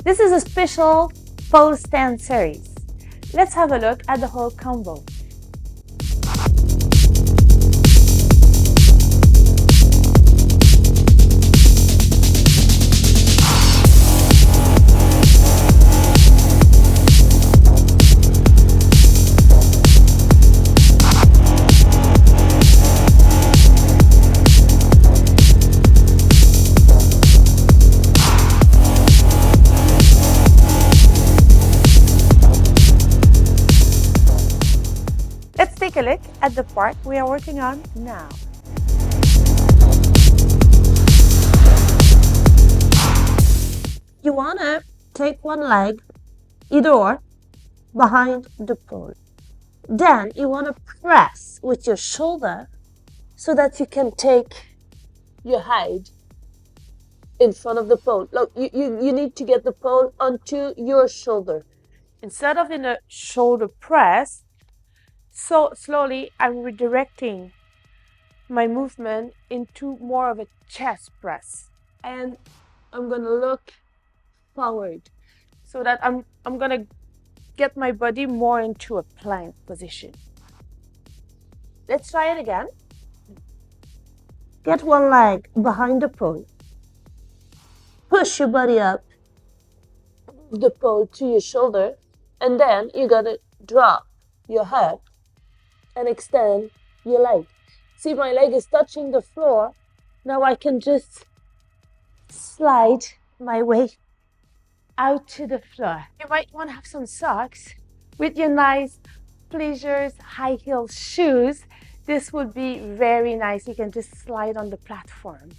This is a special pole stand series. Let's have a look at the whole combo. Let's take a look at the part we are working on now. You want to take one leg, either or, behind the pole. Then you want to press with your shoulder so that you can take your head in front of the pole. Look, you need to get the pole onto your shoulder. Instead of in a shoulder press, so slowly I'm redirecting my movement into more of a chest press. And I'm gonna look forward so that I'm gonna get my body more into a plank position. Let's try it again. Get one leg behind the pole. Push your body up the pole to your shoulder, and then you gotta drop your head and extend your leg. See, my leg is touching the floor. Now I can just slide my way out to the floor. You might want to have some socks with your nice pleasures high heel shoes. This would be very nice. You can just slide on the platform.